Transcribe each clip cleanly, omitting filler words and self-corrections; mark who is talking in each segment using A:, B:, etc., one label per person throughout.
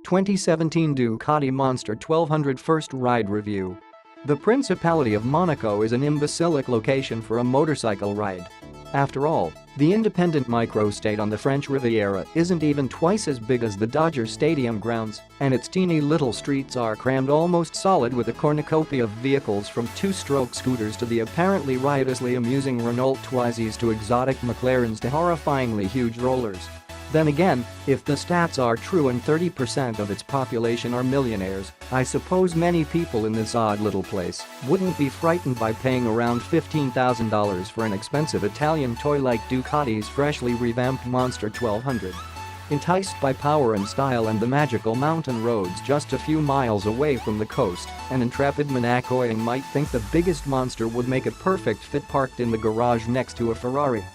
A: 2017 Ducati Monster 1200 First Ride Review. The Principality of Monaco is an imbecilic location for a motorcycle ride. After all, the independent microstate on the French Riviera isn't even twice as big as the Dodger Stadium grounds, and its teeny little streets are crammed almost solid with a cornucopia of vehicles from two-stroke scooters to the apparently riotously amusing Renault Twizies to exotic McLarens to horrifyingly huge rollers. Then again, if the stats are true and 30% of its population are millionaires, I suppose many people in this odd little place wouldn't be frightened by paying around $15,000 for an expensive Italian toy like Ducati's freshly revamped Monster 1200. Enticed by power and style and the magical mountain roads just a few miles away from the coast, an intrepid Monacoan might think the biggest Monster would make a perfect fit parked in the garage next to a Ferrari.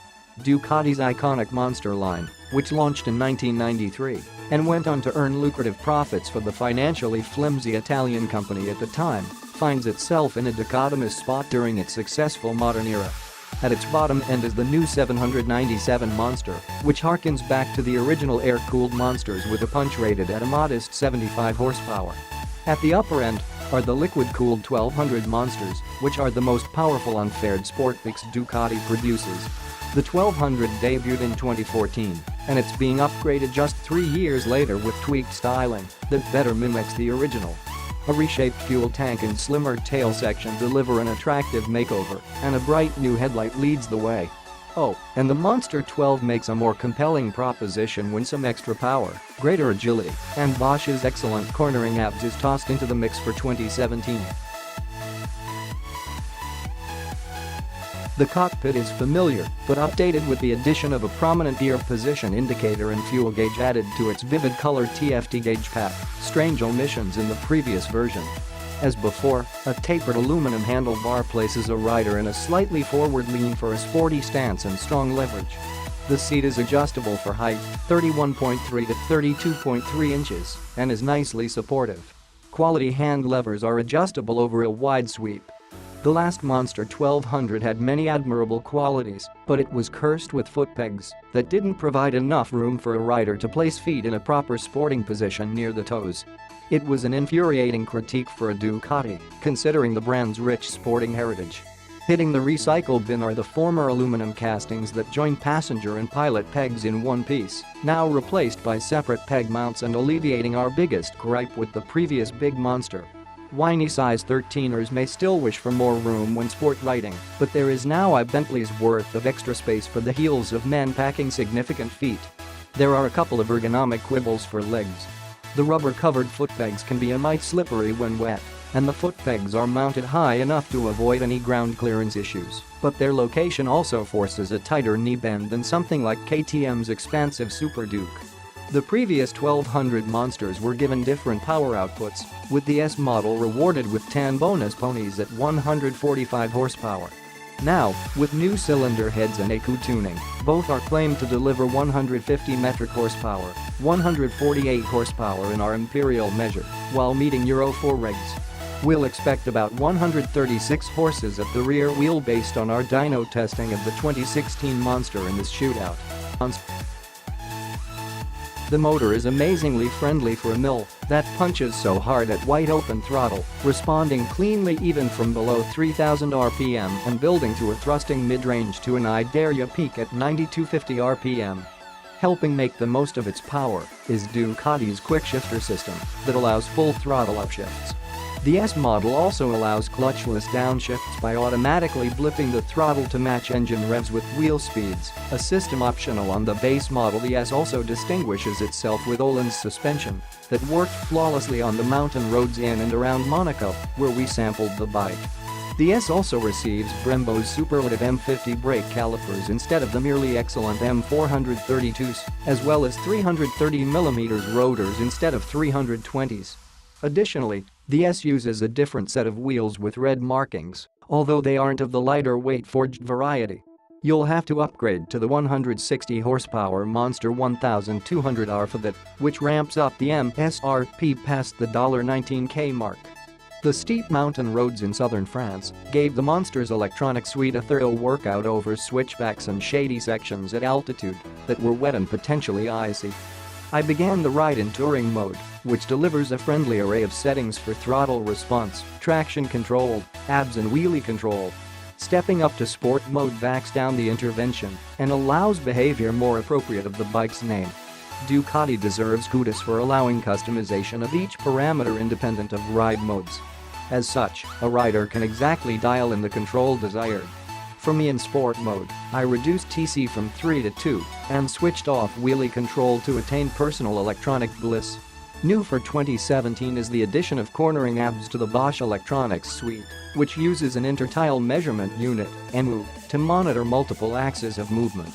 A: Ducati's iconic Monster line, which launched in 1993 and went on to earn lucrative profits for the financially flimsy Italian company at the time, finds itself in a dichotomous spot during its successful modern era. At its bottom end is the new 797 Monster, which harkens back to the original air-cooled Monsters with a punch rated at a modest 75 horsepower. At the upper end are the liquid-cooled 1200 Monsters, which are the most powerful unfaired sport mix Ducati produces. The 1200 debuted in 2014, and it's being upgraded just 3 years later with tweaked styling that better mimics the original. A reshaped fuel tank and slimmer tail section deliver an attractive makeover, and a bright new headlight leads the way. Oh, and the Monster 12 makes a more compelling proposition when some extra power, greater agility, and Bosch's excellent cornering abs is tossed into the mix for 2017. The cockpit is familiar, but updated with the addition of a prominent gear position indicator and fuel gauge added to its vivid color TFT gauge pack, strange omissions in the previous version. As before, a tapered aluminum handlebar places a rider in a slightly forward lean for a sporty stance and strong leverage. The seat is adjustable for height, 31.3 to 32.3 inches, and is nicely supportive. Quality hand levers are adjustable over a wide sweep. The last Monster 1200 had many admirable qualities, but it was cursed with foot pegs that didn't provide enough room for a rider to place feet in a proper sporting position near the toes. It was an infuriating critique for a Ducati, considering the brand's rich sporting heritage. Hitting the recycle bin are the former aluminum castings that join passenger and pilot pegs in one piece, now replaced by separate peg mounts and alleviating our biggest gripe with the previous big Monster. Whiny size 13ers may still wish for more room when sport riding, but there is now a Bentley's worth of extra space for the heels of men packing significant feet. There are a couple of ergonomic quibbles for legs. The rubber-covered foot pegs can be a mite slippery when wet, and the foot pegs are mounted high enough to avoid any ground clearance issues, but their location also forces a tighter knee bend than something like KTM's expansive Super Duke. The previous 1200 Monsters were given different power outputs, with the S model rewarded with 10 bonus ponies at 145 horsepower. Now, with new cylinder heads and ECU tuning, both are claimed to deliver 150 metric horsepower, 148 horsepower in our imperial measure, while meeting Euro 4 regs. We'll expect about 136 horses at the rear wheel based on our dyno testing of the 2016 Monster in this shootout. The motor is amazingly friendly for a mill that punches so hard at wide open throttle, responding cleanly even from below 3000 RPM and building to a thrusting mid-range to an I dare ya peak at 9250 RPM. Helping make the most of its power is Ducati's quick shifter system that allows full throttle upshifts. The S model also allows clutchless downshifts by automatically blipping the throttle to match engine revs with wheel speeds, a system optional on the base model. The S also distinguishes itself with Öhlins suspension that worked flawlessly on the mountain roads in and around Monaco, where we sampled the bike. The S also receives Brembo's superlative M50 brake calipers instead of the merely excellent M432s, as well as 330mm rotors instead of 320s. Additionally, the S uses a different set of wheels with red markings, although they aren't of the lighter weight forged variety. You'll have to upgrade to the 160 horsepower Monster 1200R for that, which ramps up the MSRP past the $19K mark. The steep mountain roads in southern France gave the Monster's electronic suite a thorough workout over switchbacks and shady sections at altitude that were wet and potentially icy. I began the ride in touring mode, which delivers a friendly array of settings for throttle response, traction control, ABS and wheelie control. Stepping up to sport mode backs down the intervention and allows behavior more appropriate of the bike's name. Ducati deserves kudos for allowing customization of each parameter independent of ride modes. As such, a rider can exactly dial in the control desired. For me in sport mode, I reduced TC from 3 to 2 and switched off wheelie control to attain personal electronic bliss. New for 2017 is the addition of cornering ABS to the Bosch electronics suite, which uses an intertile measurement unit (EMU) to monitor multiple axes of movement.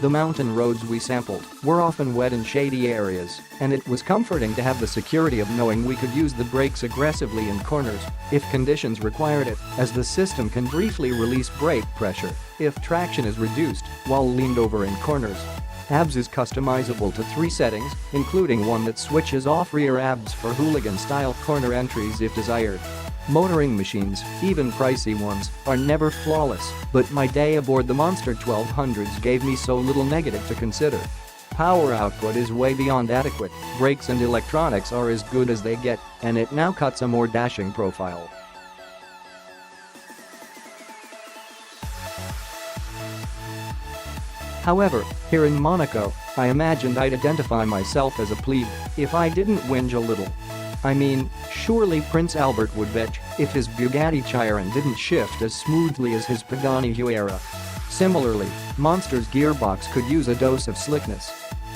A: The mountain roads we sampled were often wet and shady areas, and it was comforting to have the security of knowing we could use the brakes aggressively in corners if conditions required it, as the system can briefly release brake pressure if traction is reduced while leaned over in corners. ABS is customizable to 3 settings, including one that switches off rear ABS for hooligan-style corner entries if desired. Motoring machines, even pricey ones, are never flawless, but my day aboard the Monster 1200s gave me so little negative to consider. Power output is way beyond adequate, brakes and electronics are as good as they get, and it now cuts a more dashing profile. However, here in Monaco, I imagined I'd identify myself as a plebe if I didn't whinge a little. I mean, surely Prince Albert would bitch if his Bugatti Chiron didn't shift as smoothly as his Pagani Huayra. Similarly, Monster's gearbox could use a dose of slickness.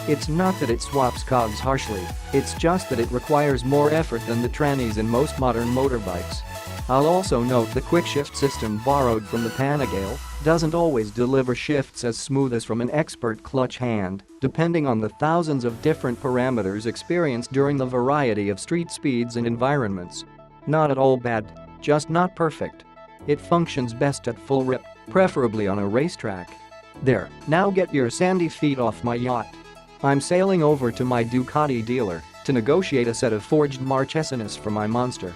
A: It's not that it swaps cogs harshly, it's just that it requires more effort than the trannies in most modern motorbikes. I'll also note the quick-shift system borrowed from the Panigale doesn't always deliver shifts as smooth as from an expert clutch hand, depending on the thousands of different parameters experienced during the variety of street speeds and environments. Not at all bad, just not perfect. It functions best at full rip, preferably on a racetrack. There, now get your sandy feet off my yacht. I'm sailing over to my Ducati dealer to negotiate a set of forged Marchesanas for my Monster.